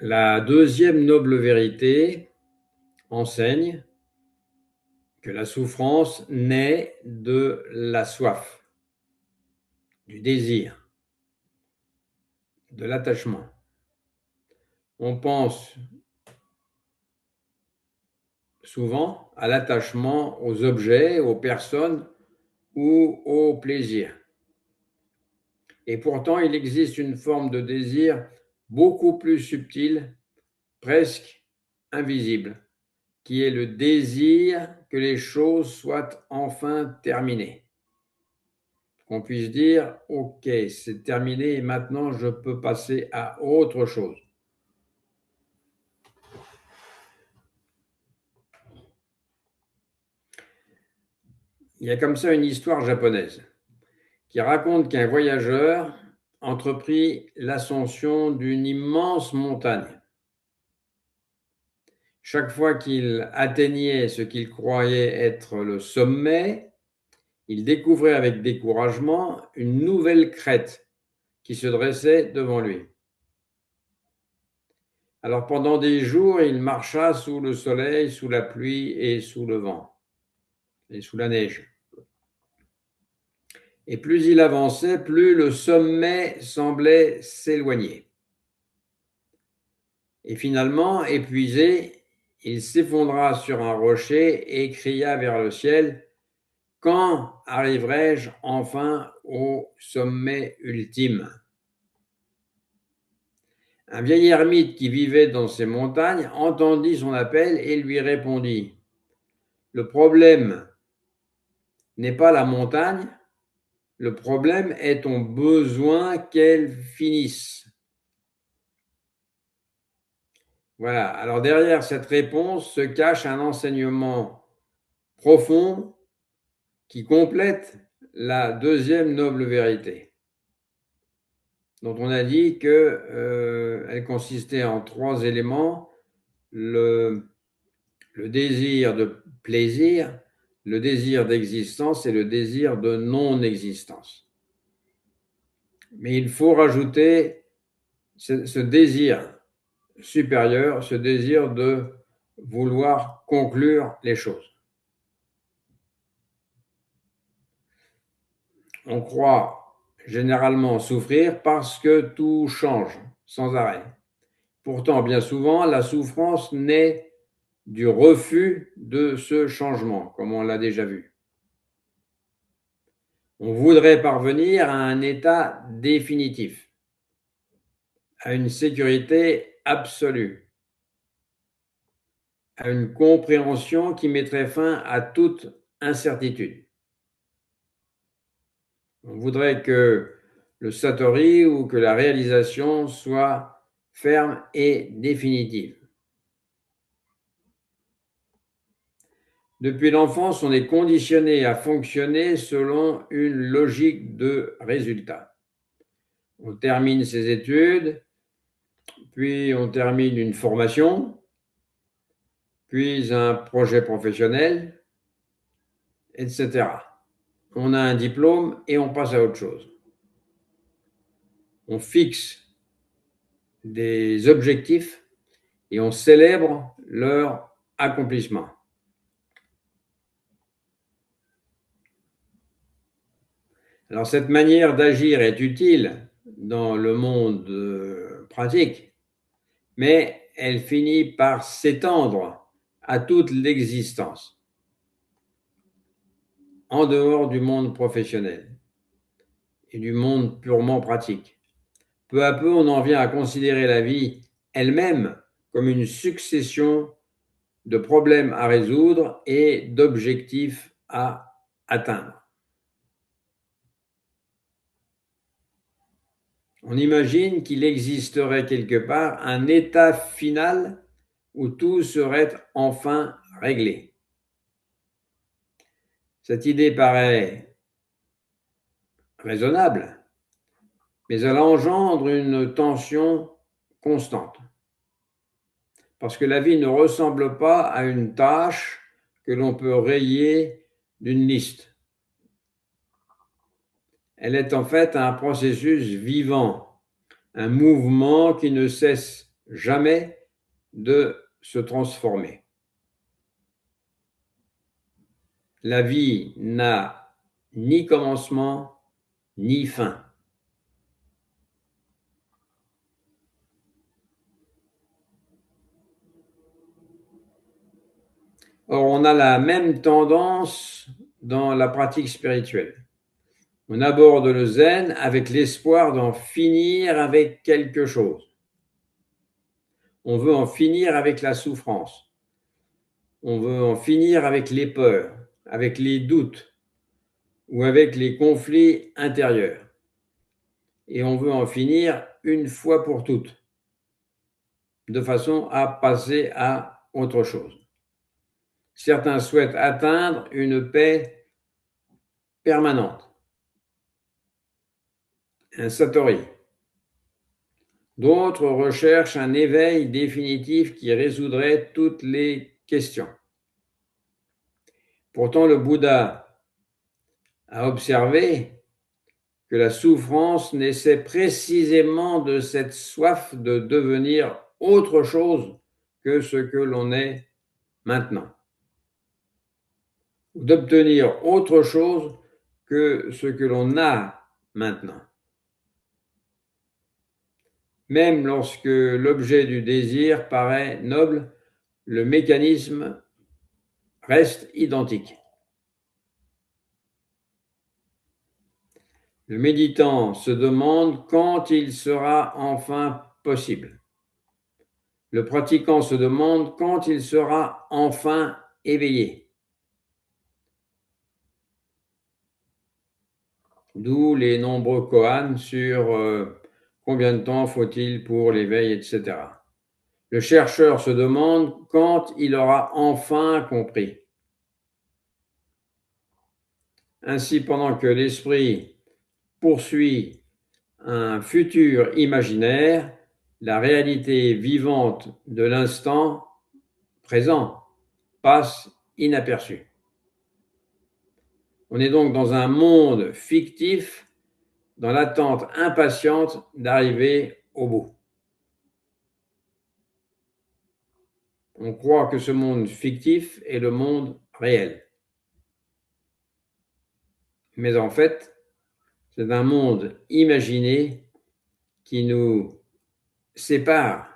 La deuxième noble vérité enseigne que la souffrance naît de la soif, du désir, de l'attachement. On pense souvent à l'attachement aux objets, aux personnes ou au plaisir. Et pourtant, il existe une forme de désir beaucoup plus subtile, presque invisible, qui est le désir que les choses soient enfin terminées. Qu'on puisse dire, OK, c'est terminé et maintenant je peux passer à autre chose. Il y a comme ça une histoire japonaise qui raconte qu'un voyageur entreprit l'ascension d'une immense montagne. Chaque fois qu'il atteignait ce qu'il croyait être le sommet, il découvrait avec découragement une nouvelle crête qui se dressait devant lui. Alors pendant des jours, il marcha sous le soleil, sous la pluie et sous le vent et sous la neige. Et plus il avançait, plus le sommet semblait s'éloigner. Et finalement, épuisé, il s'effondra sur un rocher et cria vers le ciel: « Quand arriverai-je enfin au sommet ultime ?» Un vieil ermite qui vivait dans ces montagnes entendit son appel et lui répondit: « Le problème n'est pas la montagne, le problème est ton besoin qu'elle finisse. » Voilà, alors derrière cette réponse se cache un enseignement profond qui complète la deuxième noble vérité, dont on a dit qu'elle consistait en 3 éléments: le désir de plaisir, le désir d'existence et le désir de non-existence. Mais il faut rajouter ce désir supérieur, ce désir de vouloir conclure les choses. On croit généralement souffrir parce que tout change sans arrêt. Pourtant, bien souvent, la souffrance naît du refus de ce changement, comme on l'a déjà vu. On voudrait parvenir à un état définitif, à une sécurité absolue, à une compréhension qui mettrait fin à toute incertitude. On voudrait que le satori ou que la réalisation soit ferme et définitive. Depuis l'enfance, on est conditionné à fonctionner selon une logique de résultat. On termine ses études, puis on termine une formation, puis un projet professionnel, etc. On a un diplôme et on passe à autre chose. On fixe des objectifs et on célèbre leur accomplissement. Alors cette manière d'agir est utile dans le monde pratique, mais elle finit par s'étendre à toute l'existence, en dehors du monde professionnel et du monde purement pratique. Peu à peu, on en vient à considérer la vie elle-même comme une succession de problèmes à résoudre et d'objectifs à atteindre. On imagine qu'il existerait quelque part un état final où tout serait enfin réglé. Cette idée paraît raisonnable, mais elle engendre une tension constante. Parce que la vie ne ressemble pas à une tâche que l'on peut rayer d'une liste. Elle est en fait un processus vivant, un mouvement qui ne cesse jamais de se transformer. La vie n'a ni commencement ni fin. Or, on a la même tendance dans la pratique spirituelle. On aborde le zen avec l'espoir d'en finir avec quelque chose. On veut en finir avec la souffrance. On veut en finir avec les peurs, avec les doutes ou avec les conflits intérieurs. Et on veut en finir une fois pour toutes, de façon à passer à autre chose. Certains souhaitent atteindre une paix permanente, un satori. D'autres recherchent un éveil définitif qui résoudrait toutes les questions. Pourtant, le Bouddha a observé que la souffrance naissait précisément de cette soif de devenir autre chose que ce que l'on est maintenant, ou d'obtenir autre chose que ce que l'on a maintenant. Même lorsque l'objet du désir paraît noble, le mécanisme reste identique. Le méditant se demande quand il sera enfin possible. Le pratiquant se demande quand il sera enfin éveillé. D'où les nombreux koans sur combien de temps faut-il pour l'éveil, etc. Le chercheur se demande quand il aura enfin compris. Ainsi, pendant que l'esprit poursuit un futur imaginaire, la réalité vivante de l'instant présent passe inaperçue. On est donc dans un monde fictif, dans l'attente impatiente d'arriver au bout. On croit que ce monde fictif est le monde réel. Mais en fait, c'est un monde imaginé qui nous sépare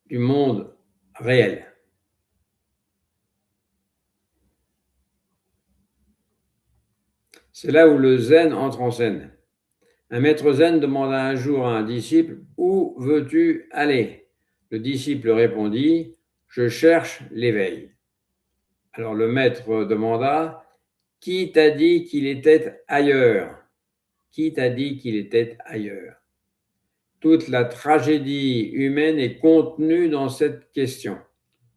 du monde réel. C'est là où le zen entre en scène. Un maître zen demanda un jour à un disciple « Où veux-tu aller ?» Le disciple répondit « Je cherche l'éveil. » Alors le maître demanda « Qui t'a dit qu'il était ailleurs ?» Qui t'a dit qu'il était ailleurs? Toute la tragédie humaine est contenue dans cette question.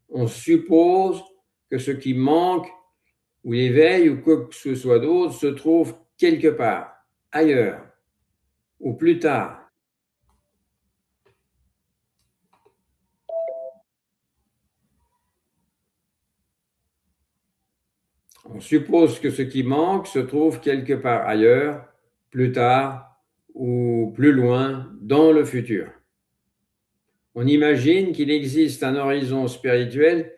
On suppose que ce qui manque, ou l'éveil, ou quoi que ce soit d'autre, se trouve quelque part, ailleurs, ou plus tard. On suppose que ce qui manque se trouve quelque part ailleurs, plus tard, ou plus loin, dans le futur. On imagine qu'il existe un horizon spirituel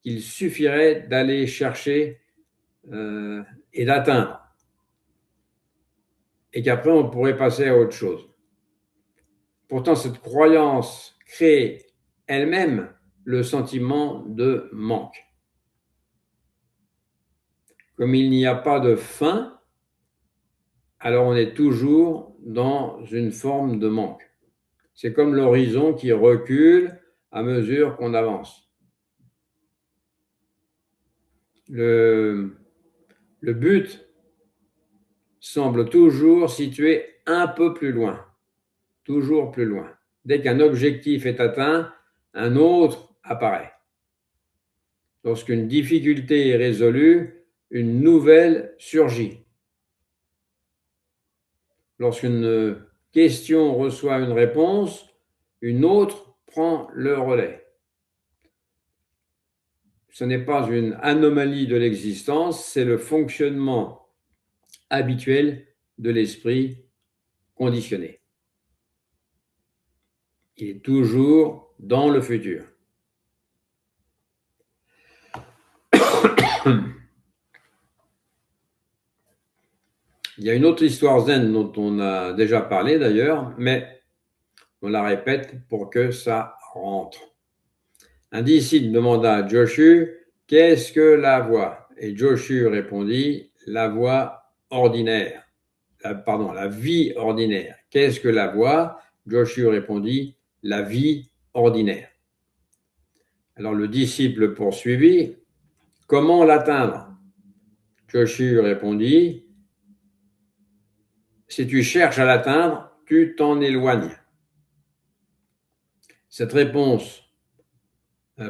qu'il suffirait d'aller chercher et d'atteindre, et qu'après on pourrait passer à autre chose. Pourtant, cette croyance crée elle-même le sentiment de manque. Comme il n'y a pas de fin, alors on est toujours dans une forme de manque. C'est comme l'horizon qui recule à mesure qu'on avance. Le but semble toujours situé un peu plus loin, toujours plus loin. Dès qu'un objectif est atteint, un autre apparaît. Lorsqu'une difficulté est résolue, une nouvelle surgit. Lorsqu'une question reçoit une réponse, une autre prend le relais. Ce n'est pas une anomalie de l'existence, c'est le fonctionnement habituel de l'esprit conditionné. Il est toujours dans le futur. Il y a une autre histoire zen dont on a déjà parlé d'ailleurs, mais on la répète pour que ça rentre. Un disciple demanda à Joshu, « Qu'est-ce que la voix ?» Et Joshu répondit, « La voix ordinaire. » La vie ordinaire. Qu'est-ce que la voix? Joshu répondit, la vie ordinaire. Alors le disciple poursuivit, comment l'atteindre? Joshu répondit, si tu cherches à l'atteindre, tu t'en éloignes. Cette réponse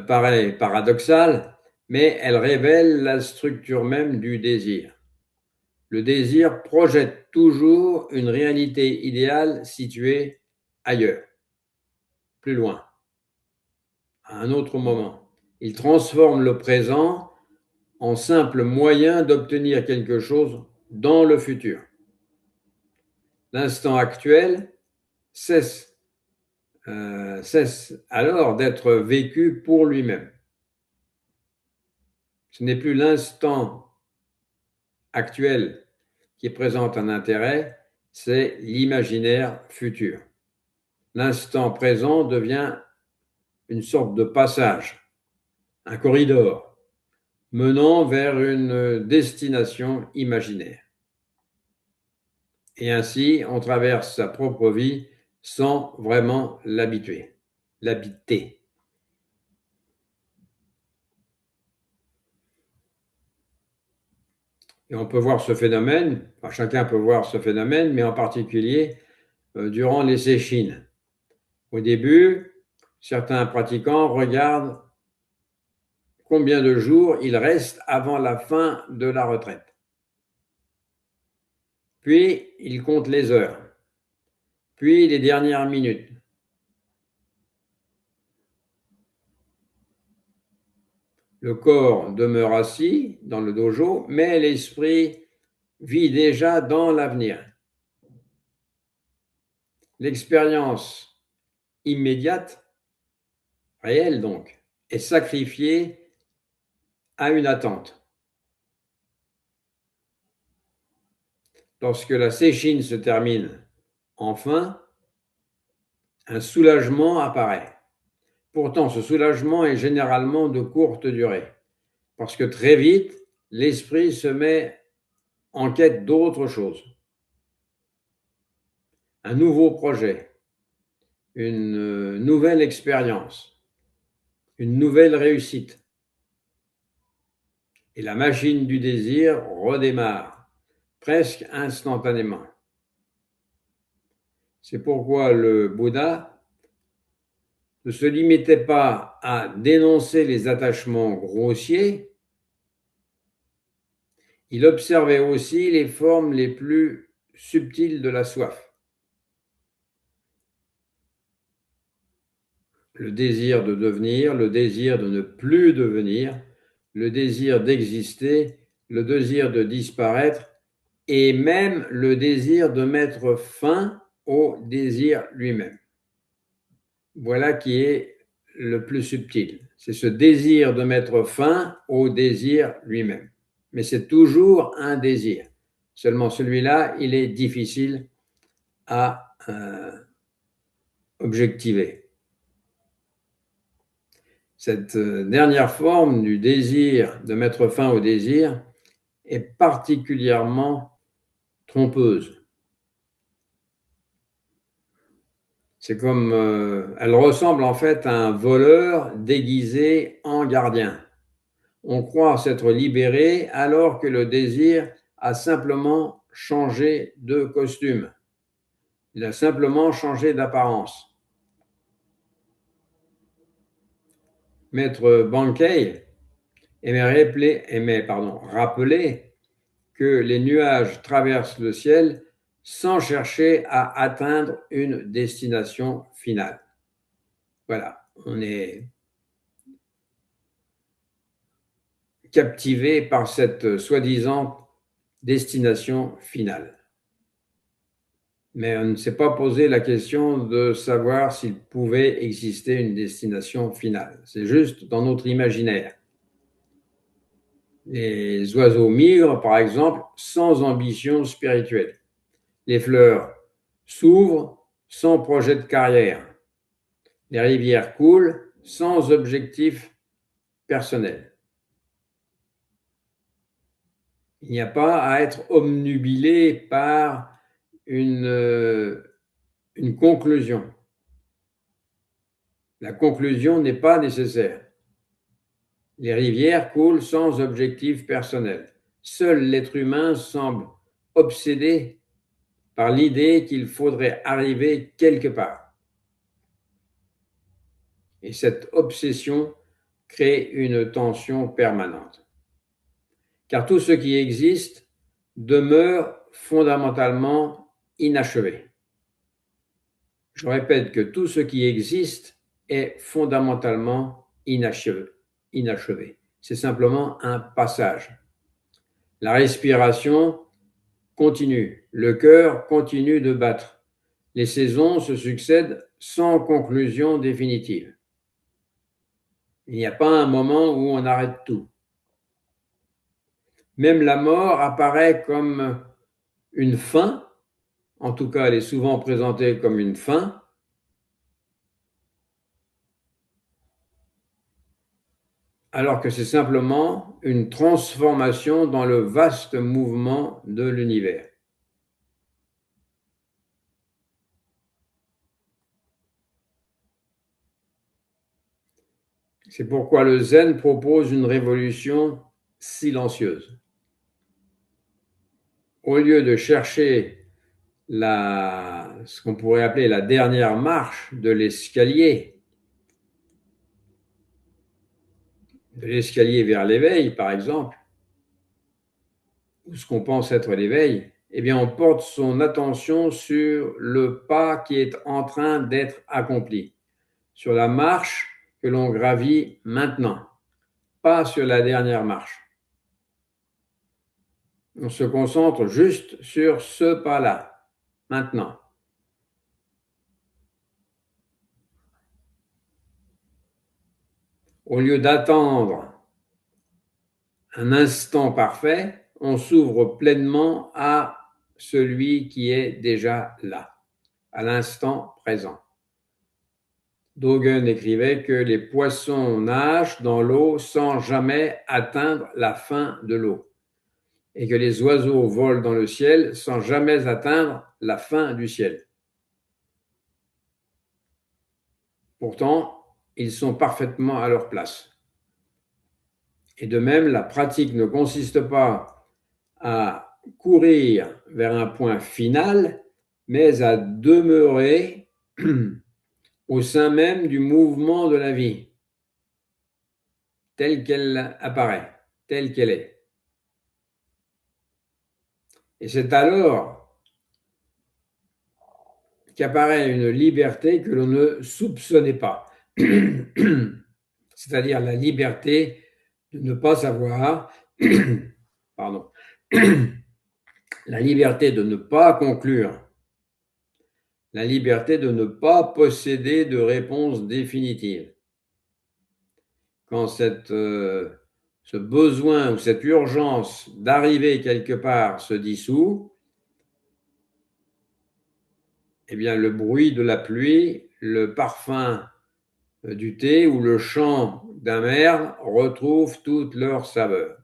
paraît paradoxale, mais elle révèle la structure même du désir. Le désir projette toujours une réalité idéale située ailleurs, plus loin, à un autre moment. Il transforme le présent en simple moyen d'obtenir quelque chose dans le futur. L'instant actuel cesse alors d'être vécu pour lui-même. Ce n'est plus l'instant actuel qui présente un intérêt, c'est l'imaginaire futur. L'instant présent devient une sorte de passage, un corridor menant vers une destination imaginaire. Et ainsi, on traverse sa propre vie sans vraiment l'habiter. Et on peut voir ce phénomène, enfin, chacun peut voir ce phénomène, mais en particulier durant les séchines. Au début, certains pratiquants regardent combien de jours il reste avant la fin de la retraite. Puis, ils comptent les heures, puis les dernières minutes. Le corps demeure assis dans le dojo, mais l'esprit vit déjà dans l'avenir. L'expérience immédiate, réelle donc, est sacrifiée à une attente. Lorsque la séchine se termine, enfin, un soulagement apparaît. Pourtant, ce soulagement est généralement de courte durée, parce que très vite, l'esprit se met en quête d'autre chose. Un nouveau projet, une nouvelle expérience, une nouvelle réussite. Et la machine du désir redémarre, presque instantanément. C'est pourquoi le Bouddha ne se limitait pas à dénoncer les attachements grossiers, il observait aussi les formes les plus subtiles de la soif. Le désir de devenir, le désir de ne plus devenir, le désir d'exister, le désir de disparaître et même le désir de mettre fin au désir lui-même. Voilà qui est le plus subtil. C'est ce désir de mettre fin au désir lui-même. Mais c'est toujours un désir. Seulement celui-là, il est difficile à objectiver. Cette dernière forme du désir, de mettre fin au désir, est particulièrement trompeuse. C'est comme, elle ressemble en fait à un voleur déguisé en gardien. On croit s'être libéré alors que le désir a simplement changé de costume. Il a simplement changé d'apparence. Maître Bankei aimait rappeler que les nuages traversent le ciel sans chercher à atteindre une destination finale. Voilà, on est captivé par cette soi-disant destination finale. mais on ne s'est pas posé la question de savoir s'il pouvait exister une destination finale. C'est juste dans notre imaginaire. Les oiseaux migrent, par exemple, sans ambition spirituelle. Les fleurs s'ouvrent sans projet de carrière. Les rivières coulent sans objectif personnel. Il n'y a pas à être obnubilé par une conclusion. La conclusion n'est pas nécessaire. Les rivières coulent sans objectif personnel. Seul l'être humain semble obsédé par l'idée qu'il faudrait arriver quelque part. Et cette obsession crée une tension permanente. Car tout ce qui existe demeure fondamentalement inachevé. Je répète que tout ce qui existe est fondamentalement inachevé. C'est simplement un passage. La respiration continue, le cœur continue de battre. Les saisons se succèdent sans conclusion définitive. Il n'y a pas un moment où on arrête tout. Même la mort apparaît comme une fin, en tout cas elle est souvent présentée comme une fin, alors que c'est simplement une transformation dans le vaste mouvement de l'univers. C'est pourquoi le zen propose une révolution silencieuse. Au lieu de chercher ce qu'on pourrait appeler la dernière marche de l'escalier vers l'éveil, par exemple, ou ce qu'on pense être l'éveil, eh bien, on porte son attention sur le pas qui est en train d'être accompli, sur la marche que l'on gravit maintenant, pas sur la dernière marche. On se concentre juste sur ce pas-là, maintenant. Au lieu d'attendre un instant parfait, on s'ouvre pleinement à celui qui est déjà là, à l'instant présent. Dogen écrivait que les poissons nagent dans l'eau sans jamais atteindre la fin de l'eau et que les oiseaux volent dans le ciel sans jamais atteindre la fin du ciel. Pourtant, ils sont parfaitement à leur place. Et de même, la pratique ne consiste pas à courir vers un point final, mais à demeurer au sein même du mouvement de la vie, telle qu'elle apparaît, telle qu'elle est. Et c'est alors qu'apparaît une liberté que l'on ne soupçonnait pas, c'est-à-dire la liberté de ne pas savoir, pardon, la liberté de ne pas conclure, la liberté de ne pas posséder de réponse définitive. Quand ce besoin ou cette urgence d'arriver quelque part se dissout, eh bien le bruit de la pluie, le parfum du thé ou le chant d'un merle retrouvent toute leur saveur.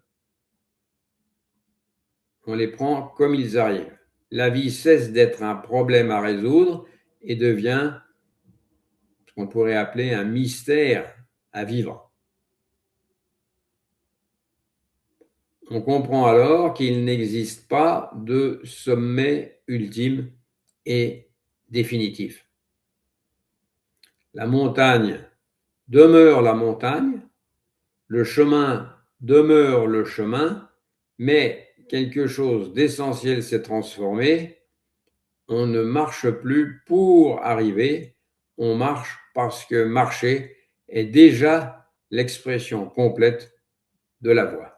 On les prend comme ils arrivent. La vie cesse d'être un problème à résoudre et devient ce qu'on pourrait appeler un mystère à vivre. On comprend alors qu'il n'existe pas de sommet ultime et définitif. La montagne demeure la montagne, le chemin demeure le chemin, mais quelque chose d'essentiel s'est transformé. On ne marche plus pour arriver, on marche parce que marcher est déjà l'expression complète de la voie.